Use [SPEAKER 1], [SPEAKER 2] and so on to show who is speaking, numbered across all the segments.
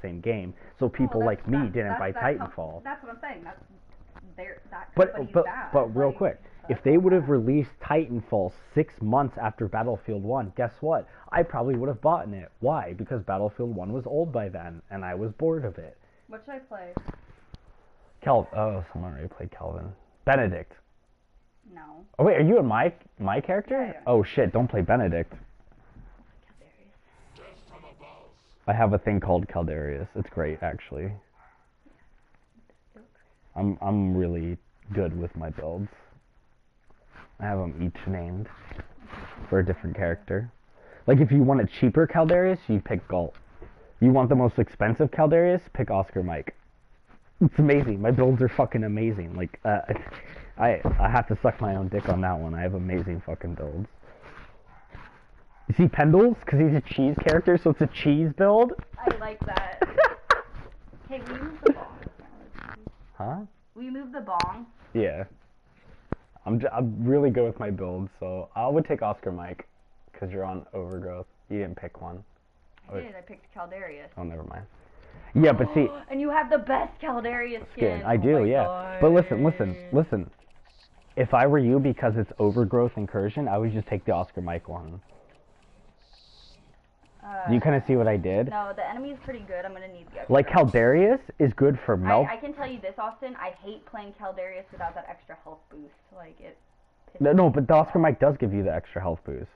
[SPEAKER 1] same game, so people like me didn't buy Titanfall.
[SPEAKER 2] That's what I'm saying. That
[SPEAKER 1] but
[SPEAKER 2] bad.
[SPEAKER 1] real quick, if they would have released Titanfall 6 months after Battlefield 1, guess what? I probably would have bought it. Why? Because Battlefield 1 was old by then, and I was bored of it.
[SPEAKER 2] What should I play?
[SPEAKER 1] Someone already played Kelvin. Benedict.
[SPEAKER 2] No.
[SPEAKER 1] Oh wait, are you in my character?
[SPEAKER 2] Yeah.
[SPEAKER 1] Oh shit, don't play Benedict. I have a thing called Caldarius. It's great, actually. I'm really good with my builds. I have them each named for a different character. Like if you want a cheaper Caldarius, you pick Galt. You want the most expensive Caldarius, pick Oscar Mike. It's amazing. My builds are fucking amazing. Like I have to suck my own dick on that one. I have amazing fucking builds. You see Pendles? Because he's a cheese character, so it's a cheese build.
[SPEAKER 2] I like that. Hey, will you move the bong?
[SPEAKER 1] Huh?
[SPEAKER 2] Will you move the bong?
[SPEAKER 1] Yeah. I'm really good with my builds, so I would take Oscar Mike, because you're on Overgrowth. You didn't pick one.
[SPEAKER 2] I did. I picked Caldarius.
[SPEAKER 1] Oh, never mind. Yeah, but see...
[SPEAKER 2] And you have the best Caldarius skin.
[SPEAKER 1] I do, yeah.
[SPEAKER 2] God.
[SPEAKER 1] But listen. If I were you, because it's Overgrowth Incursion, I would just take the Oscar Mike one. Do you kind of see what I did?
[SPEAKER 2] No, the enemy is pretty good. I'm going to need the extra.
[SPEAKER 1] Like, Caldarius is good for melt.
[SPEAKER 2] I can tell you this, Austin. I hate playing Caldarius without that extra health boost. Like, it...
[SPEAKER 1] No, but the Oscar Mike does give you the extra health boost.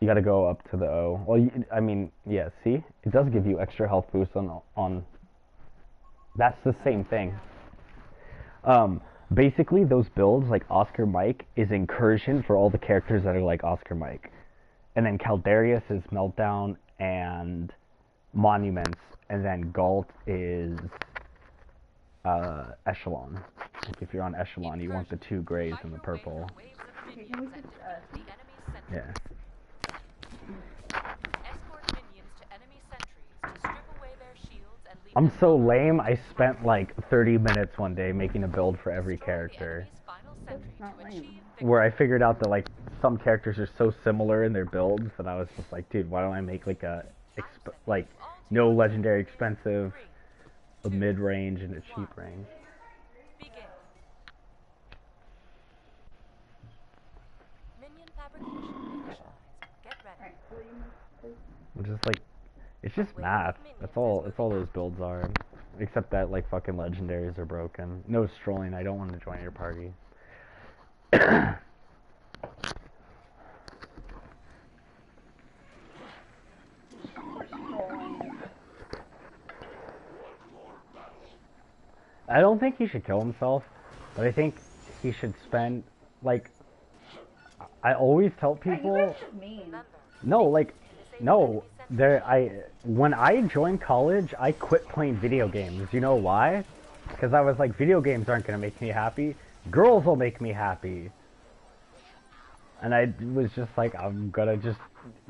[SPEAKER 1] You gotta go up to the O. Well, I mean, yeah, see? It does give you extra health boost on... That's the same thing. Basically, those builds, like Oscar Mike, is Incursion for all the characters that are like Oscar Mike. And then Caldarius is Meltdown and Monuments. And then Galt is Echelon. If you're on Echelon, you want the 2 grays and the purple. Yeah. I'm so lame, I spent like 30 minutes one day making a build for every character. Where I figured out that like some characters are so similar in their builds that I was just like, dude, why don't I make like a no legendary expensive, a mid-range, and a cheap range. Just like, it's just math. That's all those builds are. Except that like fucking legendaries are broken. No strolling. I don't want to join your party. I don't think he should kill himself, but I think he should spend, like, I always tell people, no, like, no, when I joined college, I quit playing video games. You know why? Because I was like, video games aren't going to make me happy. Girls will make me happy. And I was just like, I'm going to just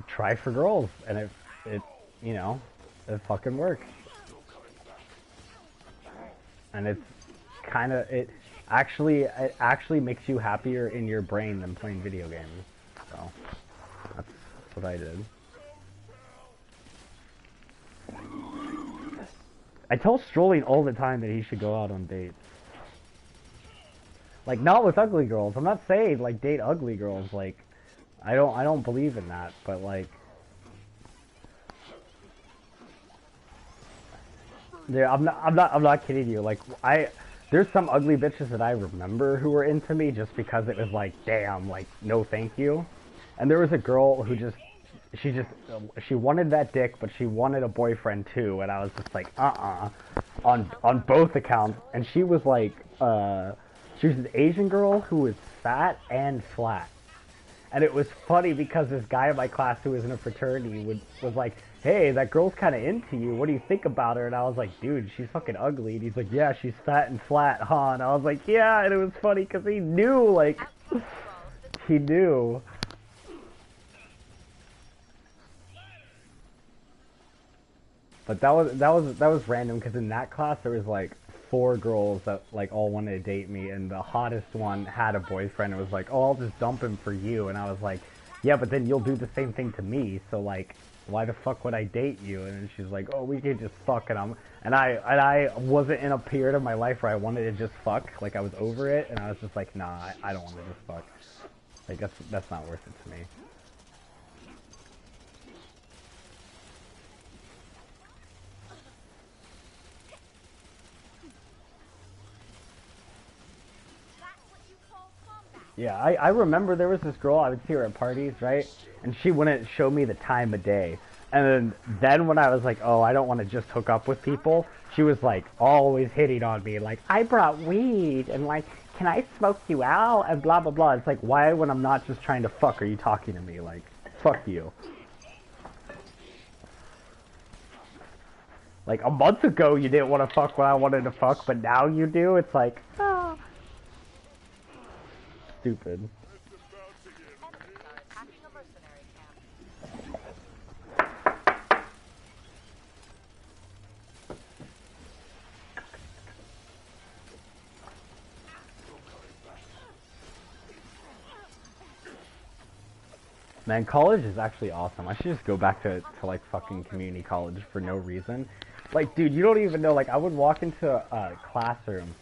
[SPEAKER 1] try for girls. And it you know, it fucking works. And it's kind of, it actually makes you happier in your brain than playing video games. So, that's what I did. I tell Strolling all the time that he should go out on dates. Like, not with ugly girls. I'm not saying, like, date ugly girls. Like, I don't believe in that, but, like, yeah, I'm not kidding you. Like, there's some ugly bitches that I remember who were into me just because it was like, damn, like, no thank you. And there was a girl who she wanted that dick, but she wanted a boyfriend too, and I was just like, on both accounts. And she was like, she was an Asian girl who was fat and flat. And it was funny because this guy in my class who was in a fraternity was like, hey, that girl's kind of into you. What do you think about her? And I was like, dude, she's fucking ugly. And he's like, yeah, she's fat and flat, huh? And I was like, yeah. And it was funny because he knew, like, he knew. But that was random because in that class there was like 4 girls that like all wanted to date me, and the hottest one had a boyfriend and was like, oh, I'll just dump him for you. And I was like, yeah, but then you'll do the same thing to me, so like, why the fuck would I date you? And she's like, oh, we could just fuck, and I wasn't in a period of my life where I wanted to just fuck, like I was over it, and I was just like, nah, I don't want to just fuck. Like that's not worth it to me. Yeah, I remember there was this girl, I would see her at parties, right? And she wouldn't show me the time of day. And then when I was like, oh, I don't want to just hook up with people, she was like always hitting on me, like, I brought weed, and like, can I smoke you out? And blah, blah, blah. It's like, why, when I'm not just trying to fuck, are you talking to me? Like, fuck you. Like, a month ago you didn't want to fuck when I wanted to fuck, but now you do? It's like, ah. Stupid. Man, college is actually awesome. I should just go back to like fucking community college for no reason. Like, dude, you don't even know, like, I would walk into a classroom,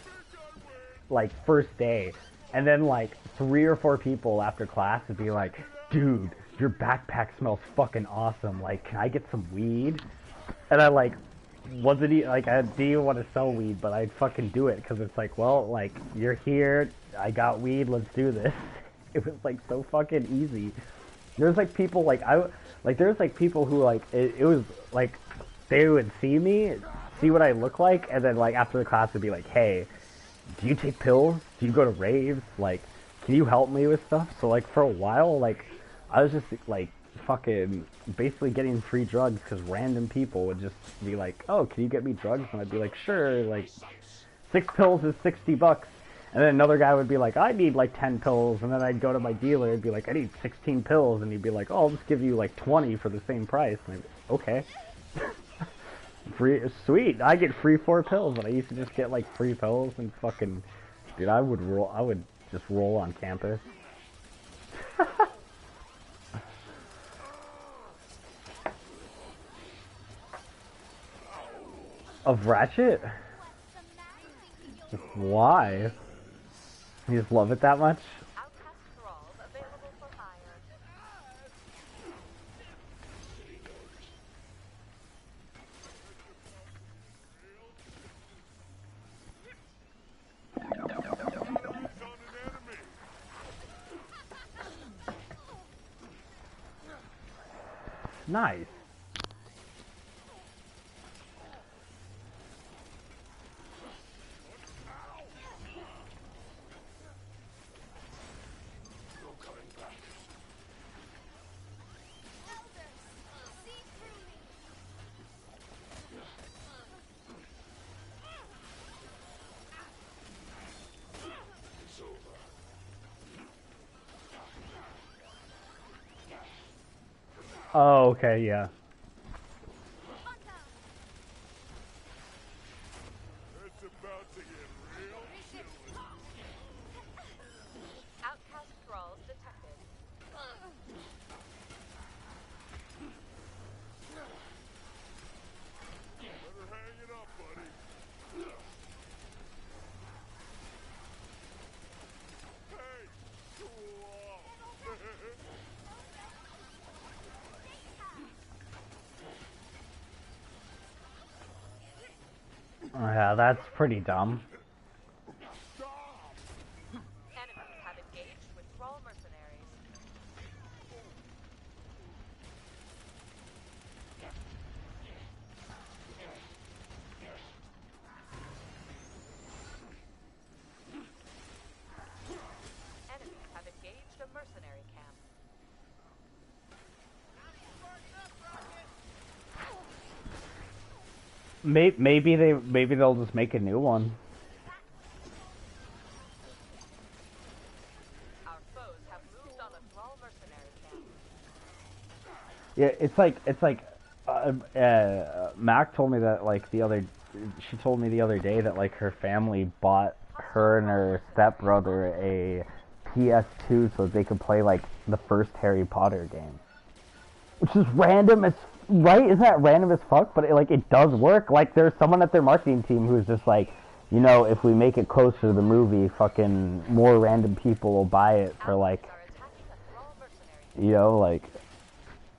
[SPEAKER 1] like, first day, and then, like, 3 or 4 people after class would be like, dude, your backpack smells fucking awesome. Like, can I get some weed? And I, like, wasn't, like, I didn't even want to sell weed, but I'd fucking do it, because it's like, well, like, you're here, I got weed, let's do this. It was, like, so fucking easy. There's, like, people, like, there's, like, people who, like, it was, like, they would see me, see what I look like, and then, like, after the class would be like, hey, do you take pills? Do you go to raves? Like, can you help me with stuff? So, like, for a while, like, I was just, like, fucking basically getting free drugs because random people would just be like, oh, can you get me drugs? And I'd be like, sure, like, 6 pills is $60. And then another guy would be like, I need like 10 pills. And then I'd go to my dealer and be like, I need 16 pills. And he'd be like, oh, I'll just give you like 20 for the same price. And I'd be, okay. Free, sweet. I get free 4 pills. And I used to just get like free pills and fucking, dude, I would just roll on campus. Of Ratchet? Why? You just love it that much? Nice. Oh, okay, yeah.
[SPEAKER 3] It's about to get real silly. Outcast thralls detected. Better hang it up, buddy. Hey, cool off.
[SPEAKER 1] Oh, yeah, that's pretty dumb.
[SPEAKER 3] Enemies have engaged with thrall mercenaries. Enemies have engaged a mercenary camp.
[SPEAKER 1] Maybe they'll just make a new one.
[SPEAKER 3] Our foes have moved on a thrall mercenary camp.
[SPEAKER 1] Yeah, it's like Mac told me that like she told me the other day that like her family bought her and her stepbrother a PS2 so they could play like the first Harry Potter game, which is random as Right? Isn't that random as fuck? But it does work. Like, there's someone at their marketing team who's just like, you know, if we make it closer to the movie, fucking more random people will buy it for like,
[SPEAKER 3] Are attacking a thrall mercenary.
[SPEAKER 1] you know, like.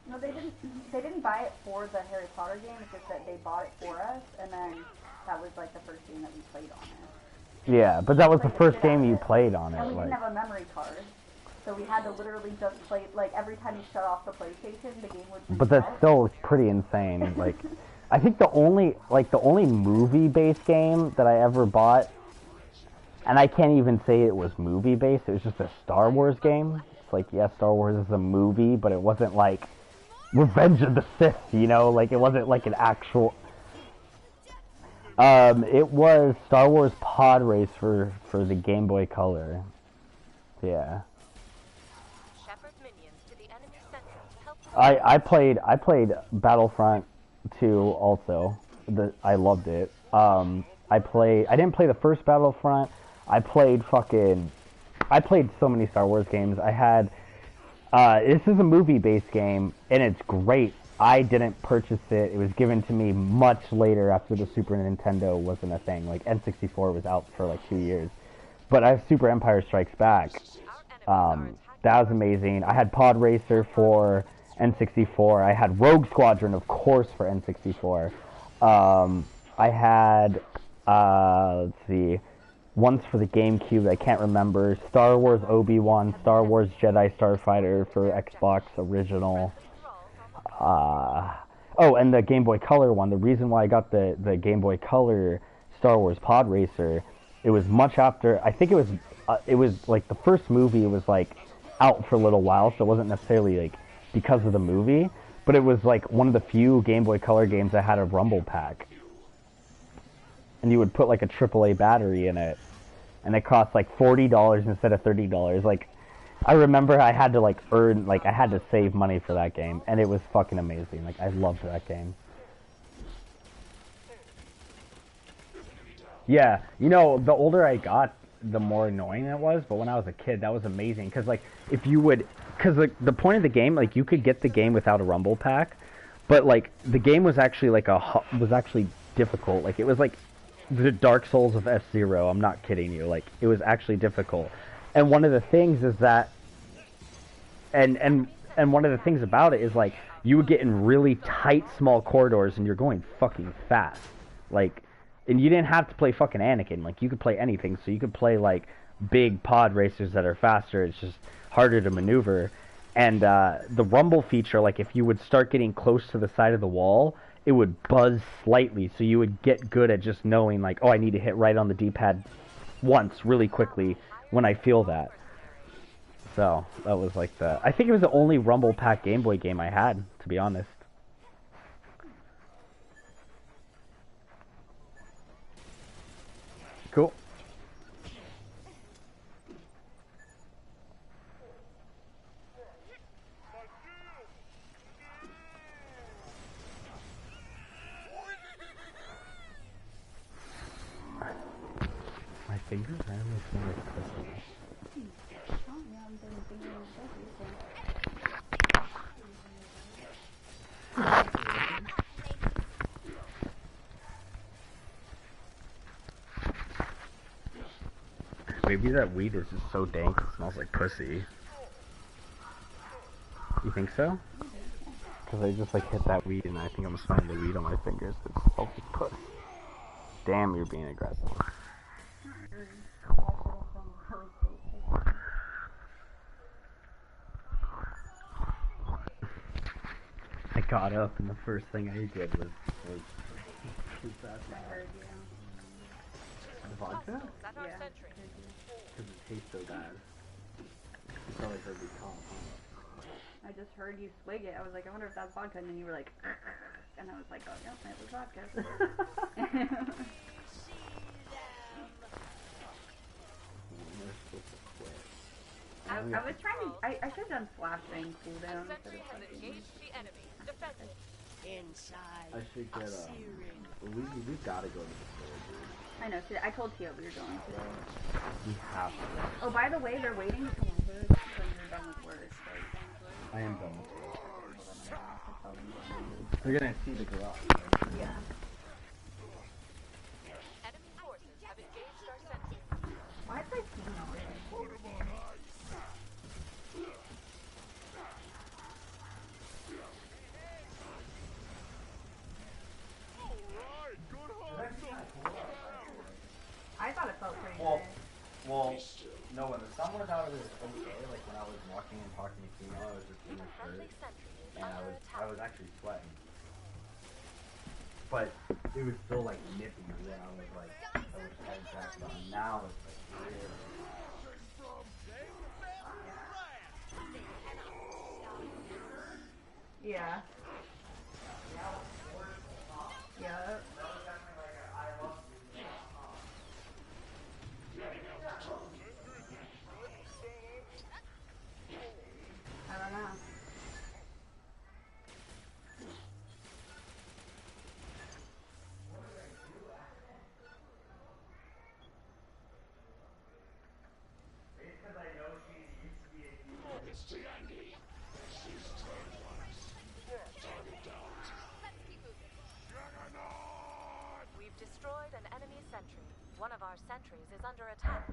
[SPEAKER 2] No, they didn't. They didn't buy it for the Harry Potter game. It's just that they bought it for us, and then that was like the first game that we played on it.
[SPEAKER 1] Yeah, but that was the
[SPEAKER 2] Played
[SPEAKER 1] first
[SPEAKER 2] shit out
[SPEAKER 1] game
[SPEAKER 2] of
[SPEAKER 1] you
[SPEAKER 2] it.
[SPEAKER 1] played on it.
[SPEAKER 2] And we
[SPEAKER 1] Like,
[SPEAKER 2] didn't have a memory card, so we had to literally just play. Like every time you shut off the PlayStation, the game would.
[SPEAKER 1] but that's
[SPEAKER 2] reset.
[SPEAKER 1] still pretty insane. Like, I think the only movie-based game that I ever bought, and I can't even say it was movie-based. It was just a Star Wars game. It's like, yeah, Star Wars is a movie, but it wasn't like Revenge of the Sith, you know? Like, it wasn't like an actual. It was Star Wars Pod Race for the Game Boy Color. Yeah.
[SPEAKER 3] Shepherd minions to the enemy center. Help
[SPEAKER 1] I played Battlefront 2 also. I loved it. I didn't play the first Battlefront. I played so many Star Wars games. I had this is a movie-based game and it's great. I didn't purchase it. It was given to me much later after the Super Nintendo wasn't a thing. Like N64 was out for like 2 years. But I have Super Empire Strikes Back. That was amazing. I had Pod Racer for N64. I had Rogue Squadron, of course, for N64. I had, let's see, once for the GameCube, I can't remember. Star Wars Obi-Wan, Star Wars Jedi Starfighter for Xbox Original. Oh, and the Game Boy Color one. The reason why I got the Game Boy Color Star Wars Pod Racer, it was much after. I think it was like the first movie was like out for a little while, so it wasn't necessarily like because of the movie, but it was like one of the few Game Boy Color games that had a rumble pack, and you would put like a AAA battery in it, and it cost like $40 instead of $30. Like, I remember I had to like I had to save money for that game, and it was fucking amazing. Like, I loved that game. Yeah, you know, the older I got, the more annoying it was, but when I was a kid, that was amazing, because like, because like, the point of the game, like, you could get the game without a rumble pack, but like, the game was actually like was actually difficult. Like, it was like the Dark Souls of F-Zero. I'm not kidding you. Like, it was actually difficult. And one of the things is that, and one of the things about it is like, you would get in really tight, small corridors, and you're going fucking fast. Like, and you didn't have to play fucking Anakin. Like, you could play anything. So you could play like big pod racers that are faster. It's just harder to maneuver. And the rumble feature, like, if you would start getting close to the side of the wall, it would buzz slightly. So you would get good at just knowing, like, oh, I need to hit right on the D-pad once really quickly when I feel that. So that was like I think it was the only rumble pack Game Boy game I had, to be honest. Cool. My fingers randomly smell like Christmas. Maybe that weed is just so dank it smells like pussy. You think so? Because I just like hit that weed and I think I'm smelling the weed on my fingers. It smells like puss. Damn, you're being aggressive. I got up and the first thing I did was that the vodka?
[SPEAKER 3] At our
[SPEAKER 2] Yeah.
[SPEAKER 3] sentry.
[SPEAKER 1] Because it tastes so bad. You probably heard me cough, huh?
[SPEAKER 2] I just heard you swig it. I was like, I wonder if that's vodka, and then you were like, and I was like, oh, yep, it was vodka. I was trying to. I should have done flashbang cooldown instead
[SPEAKER 3] Sentry
[SPEAKER 2] of
[SPEAKER 3] has
[SPEAKER 2] fucking.
[SPEAKER 3] engaged the enemy. Defend it.
[SPEAKER 4] Inside
[SPEAKER 1] I should get we gotta go to the store, dude.
[SPEAKER 2] I know. I told Tio we were going today.
[SPEAKER 1] We have to.
[SPEAKER 2] Oh, by the way, they're waiting to come over when you're done with work. So
[SPEAKER 1] I am done with it. You're gonna see the garage.
[SPEAKER 2] Yeah.
[SPEAKER 3] Enemy forces have engaged our sentry.
[SPEAKER 2] Why is my team already? I thought it felt pretty
[SPEAKER 1] Well,
[SPEAKER 2] nice.
[SPEAKER 1] well, no, when the sun was out, it was okay. Like when I was walking and talking to Kino, I was just in a
[SPEAKER 3] Friendly
[SPEAKER 1] shirt,
[SPEAKER 3] sentry is
[SPEAKER 1] and
[SPEAKER 3] under
[SPEAKER 1] I
[SPEAKER 3] attack.
[SPEAKER 1] was actually sweating. But it was still like nippy when I was like, I was head jacked on. Now it's like really.
[SPEAKER 2] Yeah. Yeah. I don't know.
[SPEAKER 3] We've destroyed an enemy sentry. One of our sentries is under attack.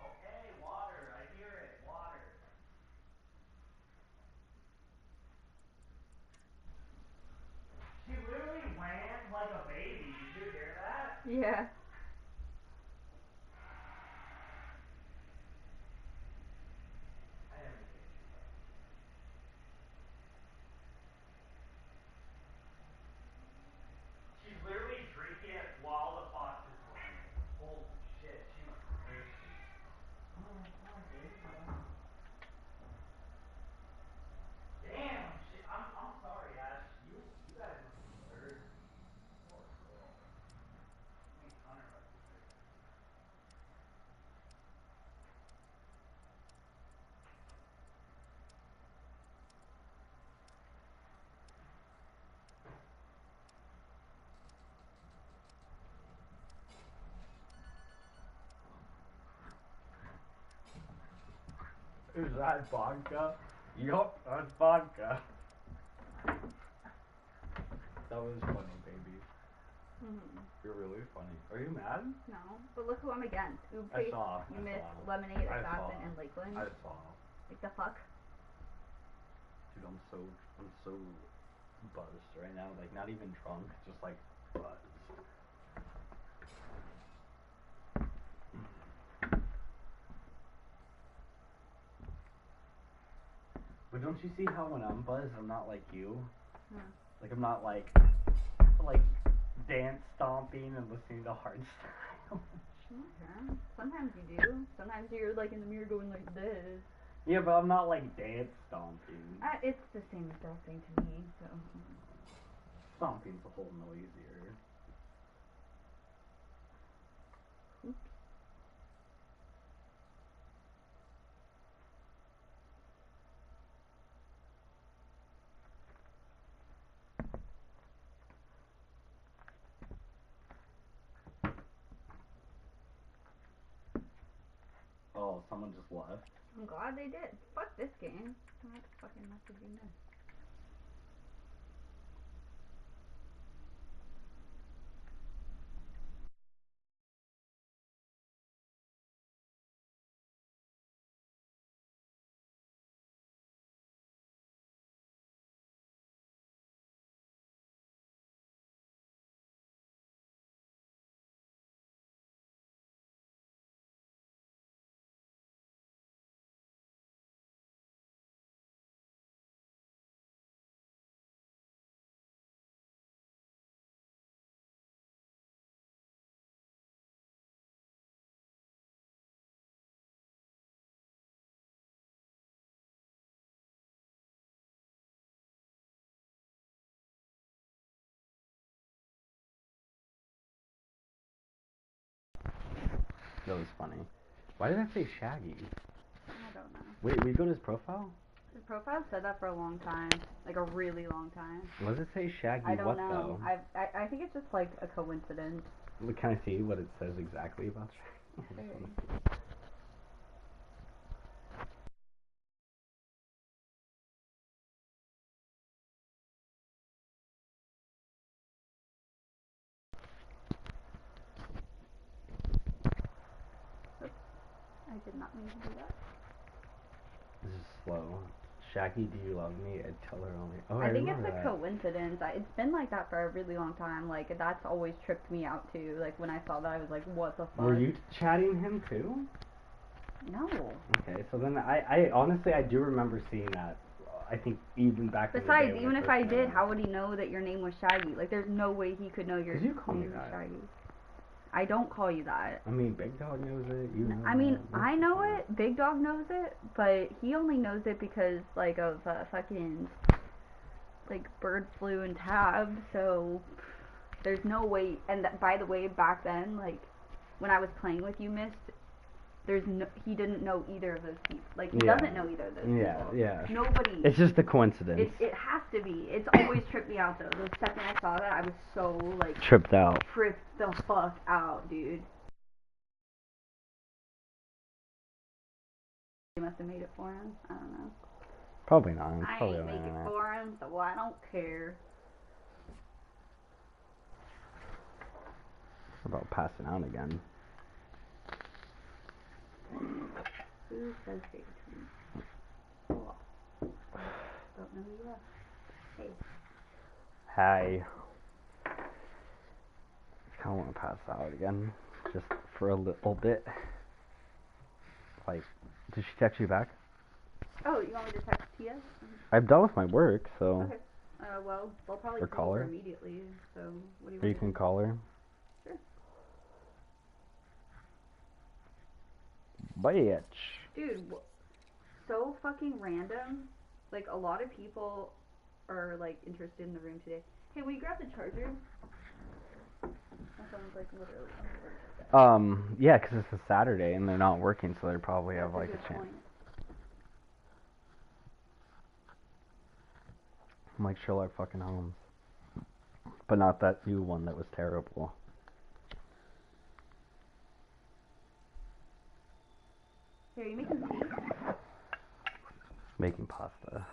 [SPEAKER 1] Okay, water. I hear it. Water. She literally ran like a baby. Did you hear that?
[SPEAKER 2] Yeah.
[SPEAKER 1] I never did. She's literally drinking it while the fox is running. Holy shit, she must be thirsty. Oh, come on, baby. Damn, shit. I'm sorry, Ash. You guys must be thirsty. Poor girl. I mean, Connor must be thirsty. Is that vodka? Yup, that's vodka. That was funny, baby.
[SPEAKER 2] Mm-hmm.
[SPEAKER 1] You're really funny. Are you mad?
[SPEAKER 2] No, but look who I'm against. Oop,
[SPEAKER 1] I saw.
[SPEAKER 2] you
[SPEAKER 1] I
[SPEAKER 2] missed
[SPEAKER 1] saw.
[SPEAKER 2] Lemonade,
[SPEAKER 1] I
[SPEAKER 2] Assassin,
[SPEAKER 1] saw.
[SPEAKER 2] and Lakeland.
[SPEAKER 1] I saw.
[SPEAKER 2] Like the fuck?
[SPEAKER 1] Dude, I'm so buzzed right now. Like not even drunk, just like buzzed. But don't you see how when I'm buzzed, I'm not like you? Like I'm not like dance stomping and listening to hardstyle.
[SPEAKER 2] Okay. Sometimes you do. Sometimes you're like in the mirror going like this.
[SPEAKER 1] Yeah, but I'm not like dance stomping.
[SPEAKER 2] It's the same exact thing to me, so.
[SPEAKER 1] Stomping's a whole noisier.
[SPEAKER 2] Oops.
[SPEAKER 1] Oh, someone just left.
[SPEAKER 2] I'm glad they did. Fuck this game. What fucking message you missed?
[SPEAKER 1] That was funny. Why did I say Shaggy?
[SPEAKER 2] I don't know.
[SPEAKER 1] Wait, we go to his profile?
[SPEAKER 2] His profile said that for a long time, like a really long time.
[SPEAKER 1] What does it say Shaggy?
[SPEAKER 2] I don't
[SPEAKER 1] what
[SPEAKER 2] know.
[SPEAKER 1] though?
[SPEAKER 2] I think it's just like a coincidence.
[SPEAKER 1] Can I see what it says exactly about Shaggy? I just wanna see.
[SPEAKER 2] I did not mean to do that.
[SPEAKER 1] This is slow. Shaggy, do you love me? I tell her only. Oh,
[SPEAKER 2] I think it's
[SPEAKER 1] remember
[SPEAKER 2] a
[SPEAKER 1] that.
[SPEAKER 2] coincidence. It's been like that for a really long time. Like, that's always tripped me out too. Like, when I saw that, I was like, what the fuck?
[SPEAKER 1] Were you chatting him too?
[SPEAKER 2] No.
[SPEAKER 1] Okay, so then I honestly I do remember seeing that. I think even back in the day.
[SPEAKER 2] Besides,
[SPEAKER 1] when
[SPEAKER 2] even if
[SPEAKER 1] first
[SPEAKER 2] I
[SPEAKER 1] met
[SPEAKER 2] did,
[SPEAKER 1] him.
[SPEAKER 2] how would he know that your name was Shaggy? Like, there's no way he could know your
[SPEAKER 1] 'Cause you call me
[SPEAKER 2] name was
[SPEAKER 1] that.
[SPEAKER 2] Shaggy. I don't call you that.
[SPEAKER 1] I mean, Big Dog knows it. You know
[SPEAKER 2] I mean,
[SPEAKER 1] it.
[SPEAKER 2] I know it. Big Dog knows it, but he only knows it because, like, of fucking, like, Bird Flu and Tab. So there's no way. And by the way, back then, like, when I was playing with you, Mist, he didn't know either of those people. Like, he doesn't know either of those people.
[SPEAKER 1] Yeah.
[SPEAKER 2] Nobody.
[SPEAKER 1] It's just a coincidence.
[SPEAKER 2] It has to be. It's always tripped me out, though. The second I saw that, I was so, like,
[SPEAKER 1] Tripped out.
[SPEAKER 2] tripped the fuck out, dude. They must have made it for him. I don't know.
[SPEAKER 1] Probably not. It's
[SPEAKER 2] I
[SPEAKER 1] probably
[SPEAKER 2] ain't
[SPEAKER 1] on the
[SPEAKER 2] make it
[SPEAKER 1] internet.
[SPEAKER 2] for him, so I don't care.
[SPEAKER 1] About passing out again.
[SPEAKER 2] Who says they between? Oh, don't know who you are. Hey.
[SPEAKER 1] Hi. I kind of want to pass out again, just for a little bit. Like, did she text you back?
[SPEAKER 2] Oh, you want me to text Tia?
[SPEAKER 1] I'm done with my work, so.
[SPEAKER 2] Okay. Well, they'll probably
[SPEAKER 1] Or
[SPEAKER 2] come
[SPEAKER 1] call
[SPEAKER 2] over
[SPEAKER 1] her.
[SPEAKER 2] immediately. So what do you
[SPEAKER 1] Or you
[SPEAKER 2] want?
[SPEAKER 1] can call her.
[SPEAKER 2] Sure.
[SPEAKER 1] Bitch.
[SPEAKER 2] Dude, so fucking random. Like, a lot of people are, like, interested in the room today. Hey, will you grab the charger? My phone's, like, literally on the verge of death.
[SPEAKER 1] Yeah, 'cause it's a Saturday and they're not working, so they probably have,
[SPEAKER 2] That's
[SPEAKER 1] like, a
[SPEAKER 2] good
[SPEAKER 1] chance.
[SPEAKER 2] point.
[SPEAKER 1] I'm like Sherlock fucking Holmes. But not that new one that was terrible.
[SPEAKER 2] Hey, are you making tea?
[SPEAKER 1] Making pasta.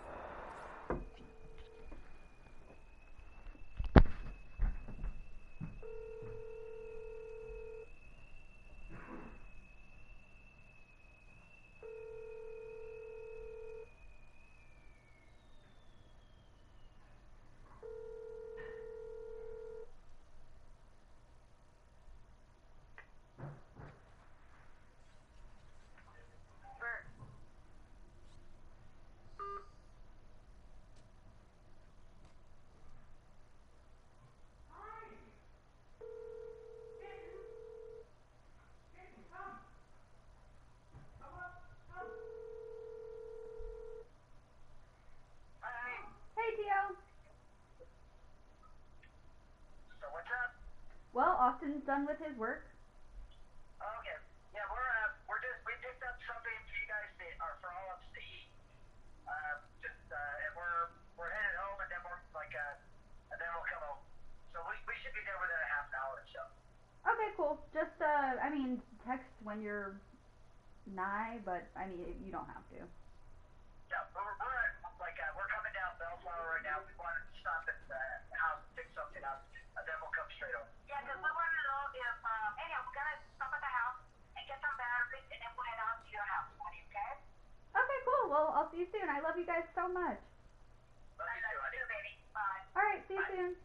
[SPEAKER 2] Hey, Tio.
[SPEAKER 4] So what's up?
[SPEAKER 2] Well, Austin's done with his work.
[SPEAKER 4] Okay. Yeah, we picked up something for you guys for all of us to eat. And we're headed home, and then and then we'll come home. So we should be there within a half an hour or so.
[SPEAKER 2] Okay, cool. Just, text when you're nigh, but, you don't have to.
[SPEAKER 4] Yeah, we're coming down Bellflower right now. We wanted to stop at the house and pick something up, and then we'll come straight over. Yeah, because we want to know if anyhow, we're gonna stop at the house and get some batteries, and then we'll head out to your house. Okay?
[SPEAKER 2] Okay, cool. Well, I'll see you soon. I love you guys so much.
[SPEAKER 4] Love you too, honey.
[SPEAKER 2] Baby. Bye. Alright, see you soon.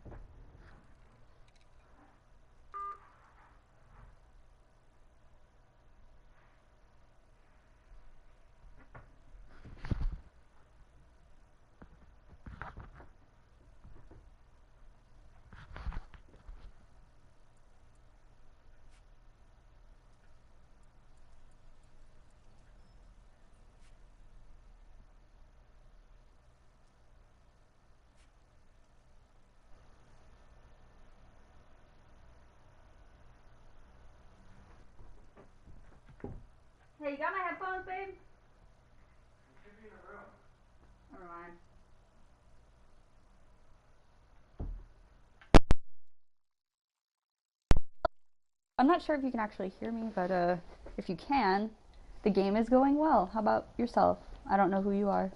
[SPEAKER 2] I'm not sure if you can actually hear me, but if you can, the game is going well. How about yourself? I don't know who you are.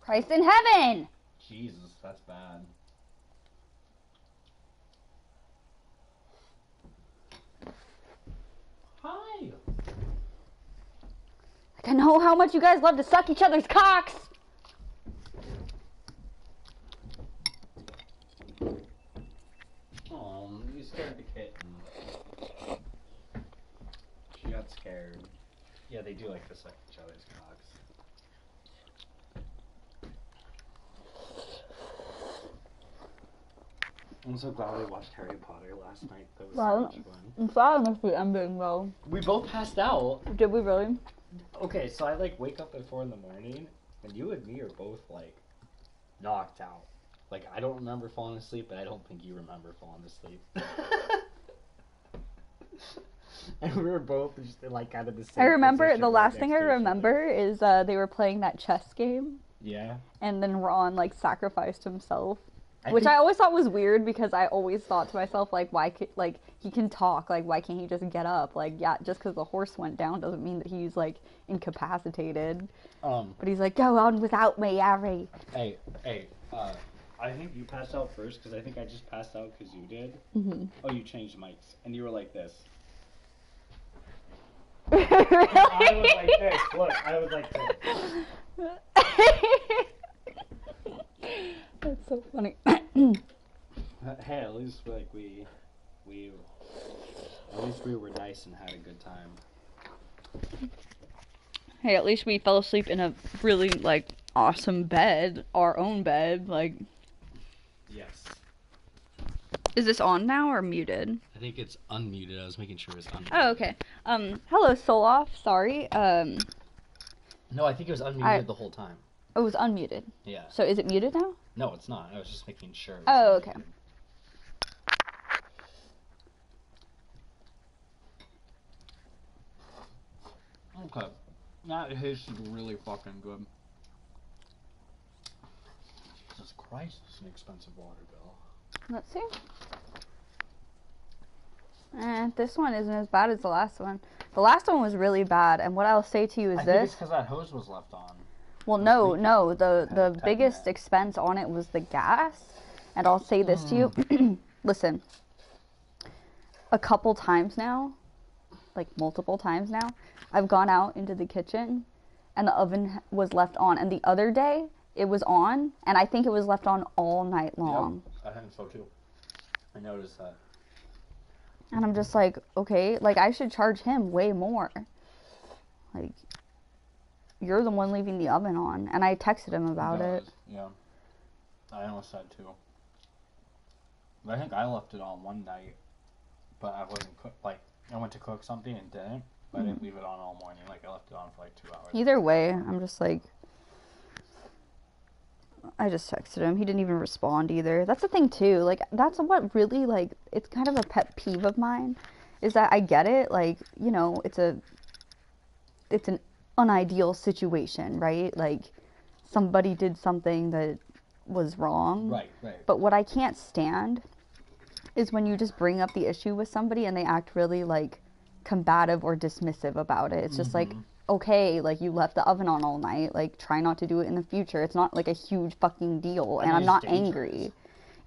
[SPEAKER 2] Christ in heaven!
[SPEAKER 5] Jesus, that's bad. Hi!
[SPEAKER 2] Like, I know how much you guys love to suck each other's cocks!
[SPEAKER 5] Oh, you scared the kitten. She got scared. Yeah, they do like to suck each other's cocks. I'm so glad we watched Harry Potter last night. That was so much fun.
[SPEAKER 2] I'm sorry I missed the ending, though.
[SPEAKER 5] We both passed out.
[SPEAKER 2] Did we really?
[SPEAKER 5] Okay, so I like wake up at 4 in the morning, and you and me are both like knocked out. Like I don't remember falling asleep, but I don't think you remember falling asleep. And we were both just like kind of the same.
[SPEAKER 2] I remember,
[SPEAKER 5] position
[SPEAKER 2] the
[SPEAKER 5] right
[SPEAKER 2] last
[SPEAKER 5] next
[SPEAKER 2] thing
[SPEAKER 5] to
[SPEAKER 2] I
[SPEAKER 5] each other.
[SPEAKER 2] remember is they were playing that chess game,
[SPEAKER 5] Yeah.
[SPEAKER 2] and then Ron, like, sacrificed himself.
[SPEAKER 5] I
[SPEAKER 2] Which
[SPEAKER 5] think-
[SPEAKER 2] I always thought was weird because I always thought to myself, like, why could, like, he can talk, like, why can't he just get up? Like, yeah, just because the horse went down doesn't mean that he's, like, incapacitated. But he's like, go on without me, Harry.
[SPEAKER 5] Hey, I think you passed out first because I think I just passed out because you did.
[SPEAKER 2] Mm-hmm.
[SPEAKER 5] Oh, you changed mics, and you were like this.
[SPEAKER 2] Really?
[SPEAKER 5] I was like this. Look, I was like this.
[SPEAKER 2] That's so funny.
[SPEAKER 5] Hey, at least like we at least we were nice and had a good time.
[SPEAKER 2] Hey, at least we fell asleep in a really, like, awesome bed. Our own bed, like...
[SPEAKER 5] Yes.
[SPEAKER 2] Is this on now or muted?
[SPEAKER 5] I think it's unmuted. I was making sure it was unmuted.
[SPEAKER 2] Oh, okay. Hello, Soloff. Sorry.
[SPEAKER 5] No, I think it was unmuted the whole time.
[SPEAKER 2] It was unmuted.
[SPEAKER 5] Yeah.
[SPEAKER 2] So is it muted now?
[SPEAKER 5] No, it's not. I was just making sure. It was
[SPEAKER 2] Oh,
[SPEAKER 5] unmuted.
[SPEAKER 2] okay.
[SPEAKER 5] Okay. That tastes really fucking good. Jesus Christ, this is an expensive water bill.
[SPEAKER 2] Let's see. This one isn't as bad as the last one. The last one was really bad, and what I'll say to you is
[SPEAKER 5] I think it's
[SPEAKER 2] this.
[SPEAKER 5] because that hose was left on.
[SPEAKER 2] Well, no, the
[SPEAKER 5] Tighten
[SPEAKER 2] biggest
[SPEAKER 5] that.
[SPEAKER 2] expense on it was the gas. And I'll say this to you. Listen, a couple times now, like multiple times now, I've gone out into the kitchen and the oven was left on. And the other day, it was on, and I think it was left on all night long.
[SPEAKER 5] Yep, I think so too. I noticed that.
[SPEAKER 2] And I'm just like, okay, like, I should charge him way more. Like, you're the one leaving the oven on. And I texted him about it.
[SPEAKER 5] Yeah. I noticed that too. But I think I left it on one night, but I wasn't like, I went to cook something and didn't, but I didn't leave it on all morning. Like, I left it on for like 2 hours.
[SPEAKER 2] Either way, I'm just like, I just texted him. He didn't even respond either. That's the thing too. Like, that's what really, like, it's kind of a pet peeve of mine, is that I get it. Like, you know, it's an unideal situation, right? Like, somebody did something that was wrong.
[SPEAKER 5] Right.
[SPEAKER 2] But what I can't stand is when you just bring up the issue with somebody and they act really, like, combative or dismissive about it. It's just like, okay, like, you left the oven on all night. Like, try not to do it in the future. It's not, like, a huge fucking deal. And I'm not angry.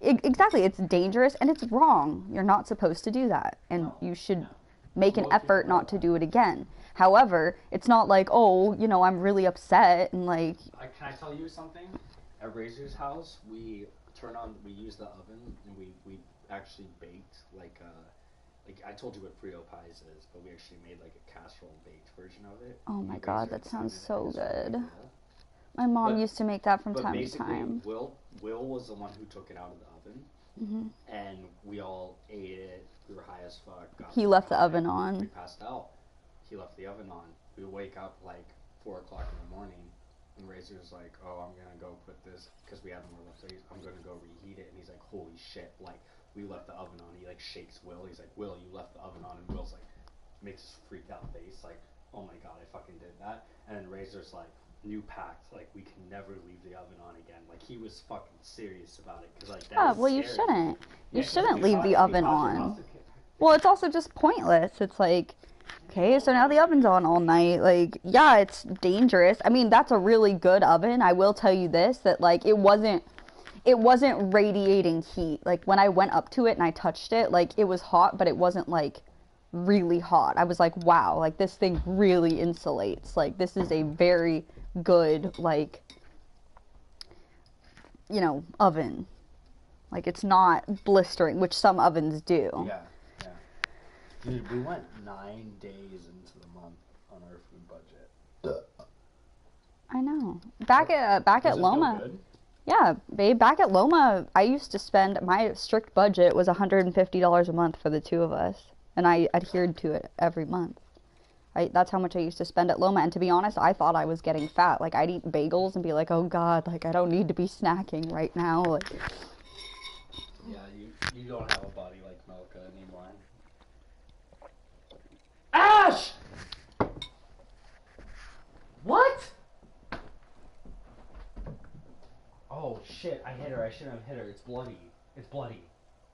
[SPEAKER 2] Exactly, it's dangerous and it's wrong. You're not supposed to do that, and
[SPEAKER 5] No.
[SPEAKER 2] you should
[SPEAKER 5] Yeah.
[SPEAKER 2] make an
[SPEAKER 5] Most
[SPEAKER 2] effort
[SPEAKER 5] people know
[SPEAKER 2] not to
[SPEAKER 5] that.
[SPEAKER 2] do it again. However, it's not like, oh, I'm really upset and like.
[SPEAKER 5] Can I tell you something? At Razor's house, we use the oven, and we actually baked like I told you what Frio pies is, but we actually made like a casserole baked version of it.
[SPEAKER 2] Oh my
[SPEAKER 5] Me,
[SPEAKER 2] God,
[SPEAKER 5] Razor,
[SPEAKER 2] that
[SPEAKER 5] and
[SPEAKER 2] sounds
[SPEAKER 5] Simon,
[SPEAKER 2] so
[SPEAKER 5] and his roommate
[SPEAKER 2] good.
[SPEAKER 5] Will.
[SPEAKER 2] My mom
[SPEAKER 5] But-
[SPEAKER 2] used to make that from
[SPEAKER 5] But
[SPEAKER 2] time to
[SPEAKER 5] basically,
[SPEAKER 2] time.
[SPEAKER 5] Will was the one who took it out of the oven, and we all ate it. We were high as fuck.
[SPEAKER 2] He left the oven on.
[SPEAKER 5] We passed out. He left the oven on. We wake up like 4 o'clock in the morning, and Razor's like, "Oh, I'm gonna go put this because we had more left. So I'm gonna go reheat it." And he's like, "Holy shit! Like we left the oven on." He like shakes Will. He's like, "Will, you left the oven on?" And Will's like, makes this freaked out face, like, "Oh my god, I fucking did that." And then Razor's like, "New pact, like we can never leave the oven on again." Like he was fucking serious about it because like that.
[SPEAKER 2] Yeah,
[SPEAKER 5] is
[SPEAKER 2] well, you
[SPEAKER 5] scary.
[SPEAKER 2] shouldn't. You
[SPEAKER 5] Yeah,
[SPEAKER 2] shouldn't
[SPEAKER 5] because
[SPEAKER 2] leave the oven on. Well, it's also just pointless. It's like, okay, so now the oven's on all night. Like, yeah, it's dangerous. I mean, that's a really good oven. I will tell you this, that like it wasn't radiating heat. Like when I went up to it and I touched it, like it was hot, but it wasn't like really hot. I was like, wow, like this thing really insulates. Like this is a very good like oven. Like it's not blistering, which some ovens do.
[SPEAKER 5] Yeah, yeah. Dude, we went 9 days into the month on our food budget.
[SPEAKER 2] I know. Back at
[SPEAKER 5] Does it feel
[SPEAKER 2] Loma.
[SPEAKER 5] good?
[SPEAKER 2] Yeah, babe, back at Loma, I used to spend, my strict budget was $150 a month for the two of us. And I adhered to it every month. That's how much I used to spend at Loma. And to be honest, I thought I was getting fat. Like, I'd eat bagels and be like, oh God, like, I don't need to be snacking right now. Like,
[SPEAKER 5] Yeah, you don't have a body like Melka anymore. Ash! What? Oh shit, I hit her. I shouldn't have hit her. It's bloody. It's bloody.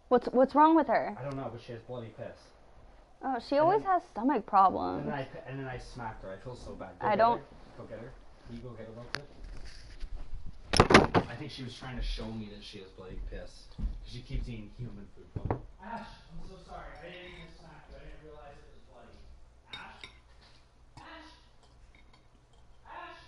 [SPEAKER 2] what's wrong with her?
[SPEAKER 5] I don't know, but she has bloody piss.
[SPEAKER 2] Oh, she always has stomach
[SPEAKER 5] And
[SPEAKER 2] problems.
[SPEAKER 5] then I smacked her. I feel so bad.
[SPEAKER 2] I don't-
[SPEAKER 5] Go get her. Can you go get her real quick? I think she was trying to show me that she has bloody piss. She keeps eating human food. Ash, I'm so sorry. I didn't even smack you. I didn't realize it was bloody. Ash? Ash? Ash?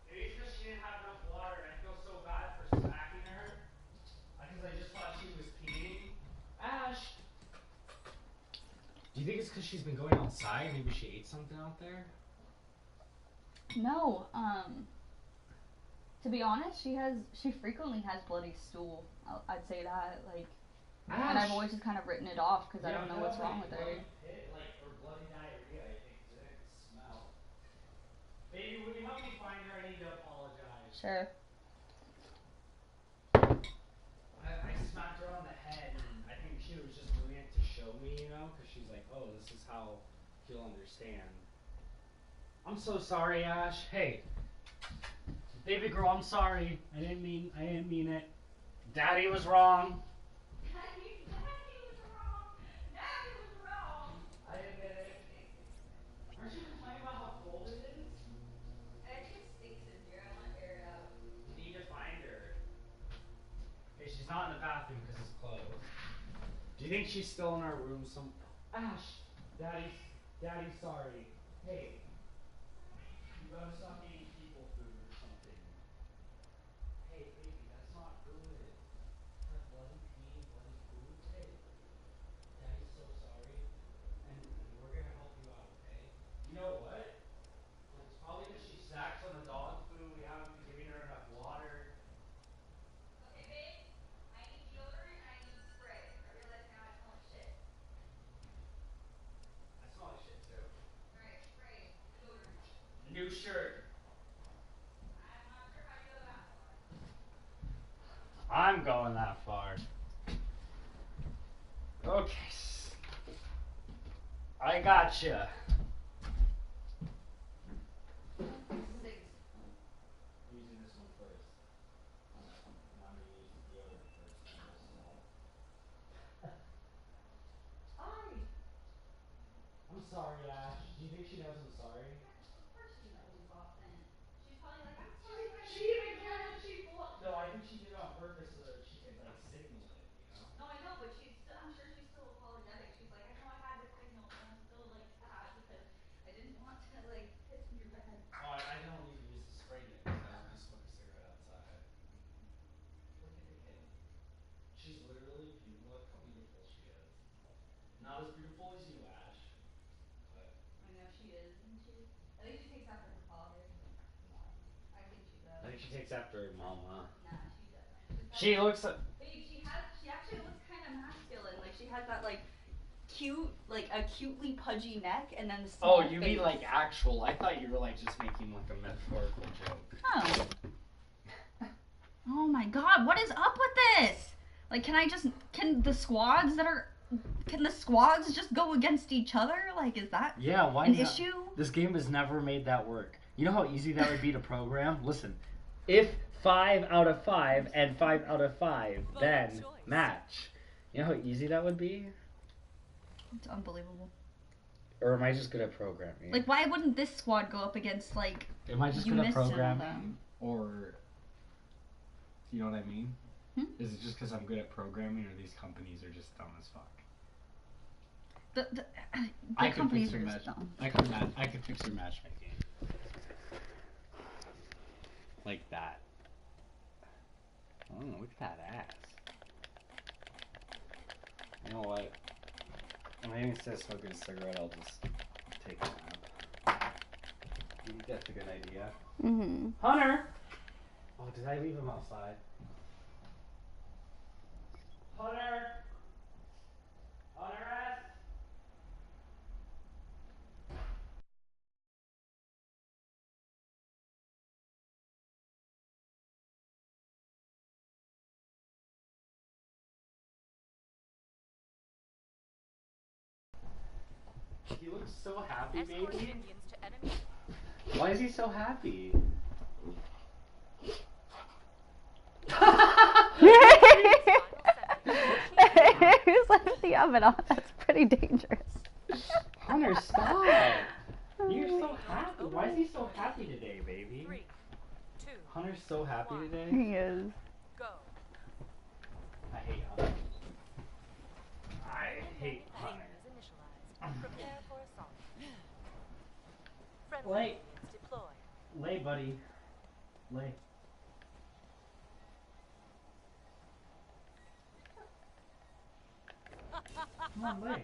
[SPEAKER 5] Maybe it's because she didn't have enough water, and I feel so bad for smacking her. Because I just thought she was peeing. Ash! Do you think it's because she's been going outside? Maybe she ate something out there?
[SPEAKER 2] No, to be honest, she frequently has bloody stool. I'd say that, like, and I've always just kind of written it off because I don't know what's wrong with her.
[SPEAKER 5] Or bloody diarrhea, I think, because I can smell. Baby, would you help me find her? I need to apologize.
[SPEAKER 2] Sure.
[SPEAKER 5] I smacked her on the head, and I think she was just doing it to show me, because she's like, oh, this is how he'll understand. I'm so sorry, Ash. Hey, baby girl, I'm sorry. I didn't mean it. Daddy was wrong.
[SPEAKER 2] Daddy was wrong. Daddy was wrong.
[SPEAKER 5] I admit it. Aren't you complaining about how cold it is?
[SPEAKER 2] It stinks in here. I want to air it out.
[SPEAKER 5] You need to find her. Okay, she's not in the bathroom because it's closed. Do you think she's still in our room? Ash, Daddy's sorry. Hey, you gotta stop eating people food or something. Hey, baby, that's not good. Have bloody pee, bloody food. Hey, Daddy's so sorry, and we're gonna help you out, okay? You know what? It's probably because she snacks on the dog food. We haven't been giving her enough water.
[SPEAKER 2] Okay, babe. I need deodorant and I need spray. I realize now I smell like shit.
[SPEAKER 5] I smell like shit too.
[SPEAKER 2] Alright, spray. Deodorant.
[SPEAKER 5] New shirt. I gotcha. I'm using this one first. Now I'm gonna use the deodorant first. Hi. I'm sorry, Ash. Do you think she knows I'm sorry?
[SPEAKER 2] Of course she knows, Austin. She's probably like, I'm sorry.
[SPEAKER 5] She even cared that she fought. No, I think she did it on purpose so that she could like signal it, you know?
[SPEAKER 2] No, I know, but I'm sure she's still apologetic. She's like, I know I had to signal, but I'm still like sad because I didn't want to like piss in your bed.
[SPEAKER 5] Oh, I didn't want you to use the spray net because I was gonna smoke a cigarette outside. Look at the kid. She's literally beautiful. Look how beautiful she is. Not as beautiful as you, Ash. But
[SPEAKER 2] I know she is, isn't she? I think she takes after her father.
[SPEAKER 5] no.
[SPEAKER 2] I think she does.
[SPEAKER 5] I think she takes after her mama.
[SPEAKER 2] Nah, she doesn't.
[SPEAKER 5] She looks like.
[SPEAKER 2] Babe, she actually looks kind of masculine. Like she has that like cute, like a cutely pudgy neck, and then the small
[SPEAKER 5] Oh, you
[SPEAKER 2] face.
[SPEAKER 5] mean like actual? I thought you were like just making like a metaphorical joke.
[SPEAKER 2] Oh. Oh my God, what is up with this? Like, can the squads just go against each other? Like, is that an issue?
[SPEAKER 5] This game has never made that work. You know how easy that would be to program? Listen, if 5 out of 5 and 5 out of 5 then match. You know how easy that would be?
[SPEAKER 2] It's unbelievable.
[SPEAKER 5] Or am I just good at programming?
[SPEAKER 2] Like, why wouldn't this squad go up against, like,
[SPEAKER 5] am I just
[SPEAKER 2] you
[SPEAKER 5] good at
[SPEAKER 2] missed one of
[SPEAKER 5] programming?
[SPEAKER 2] them?
[SPEAKER 5] Or, you know what I mean?
[SPEAKER 2] Hmm?
[SPEAKER 5] Is it just because I'm good at programming, or these companies are just dumb as fuck?
[SPEAKER 2] The
[SPEAKER 5] I could
[SPEAKER 2] companies
[SPEAKER 5] fix
[SPEAKER 2] are
[SPEAKER 5] their
[SPEAKER 2] just dumb.
[SPEAKER 5] I could fix their matchmaking. Like that. Oh, look at that ass. You know what? Maybe instead of smoking a cigarette, I'll just take a nap. You think that's a good idea?
[SPEAKER 2] Mm-hmm.
[SPEAKER 5] Hunter! Oh, did I leave him outside? Hunter! Hunter ass! He looks so happy,
[SPEAKER 3] Escort
[SPEAKER 5] baby.
[SPEAKER 3] Indians to enemy.
[SPEAKER 5] Why is he so happy?
[SPEAKER 2] Who's left the oven on? That's pretty dangerous.
[SPEAKER 5] Hunter, stop! You're so happy. Why is he so happy today, baby?
[SPEAKER 3] 3, 2,
[SPEAKER 5] Hunter's so happy today.
[SPEAKER 2] He is.
[SPEAKER 3] go.
[SPEAKER 5] I hate Hunter. I hate Hunter.
[SPEAKER 3] Initialized. Prepare for assault. Friendly
[SPEAKER 5] Lay.
[SPEAKER 3] Indians deploy.
[SPEAKER 5] Lay, buddy. Lay. Come on, lay.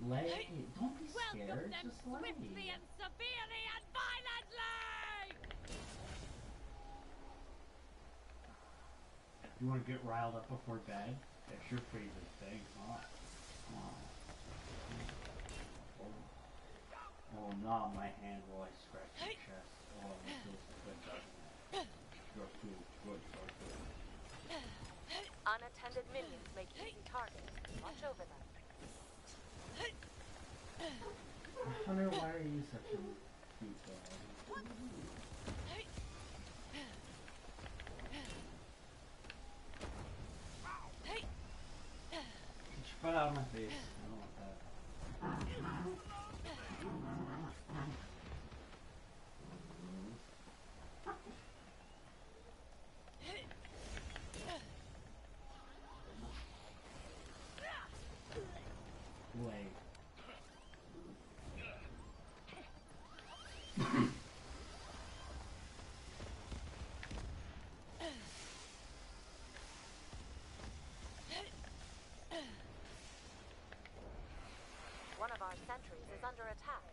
[SPEAKER 5] Lay. Don't be scared. Just lay.
[SPEAKER 3] and severely and violently!
[SPEAKER 5] You want to get riled up before bed? That's your favorite thing, huh? Oh, not my hand while I scratch your chest. Oh, it feels so good, doesn't it? You're feels good, doesn't it?
[SPEAKER 3] Unattended minions make easy targets. Watch over them.
[SPEAKER 5] Hunter, why are you such a cute dog? Get your butt out of my face. I don't want that. Lay.
[SPEAKER 3] One of our sentries is under attack.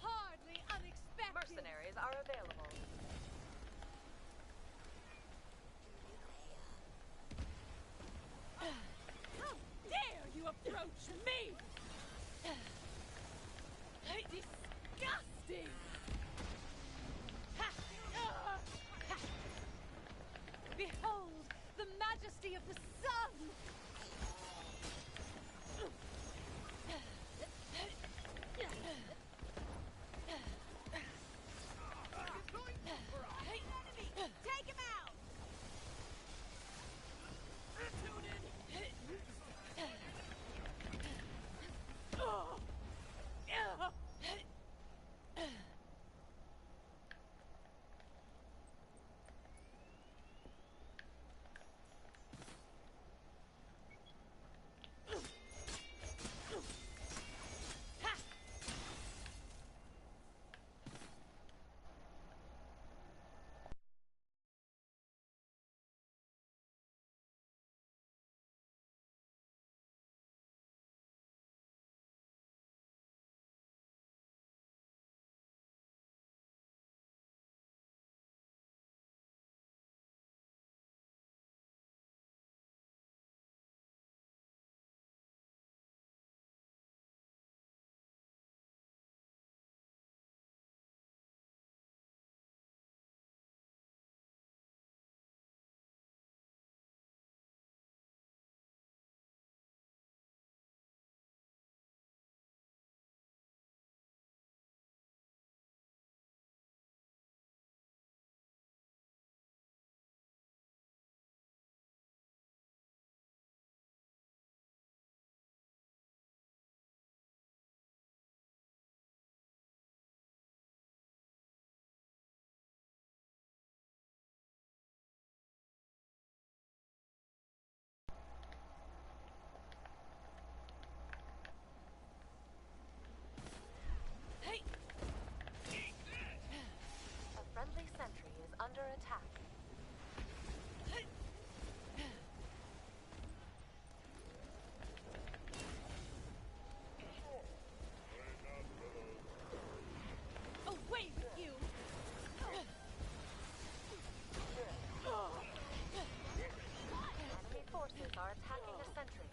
[SPEAKER 6] Hardly unexpected.
[SPEAKER 3] Mercenaries are available.
[SPEAKER 6] majesty of the sun! Take him out!
[SPEAKER 3] A friendly sentry is under attack.
[SPEAKER 6] Away with you!
[SPEAKER 3] Enemy forces are attacking a sentry.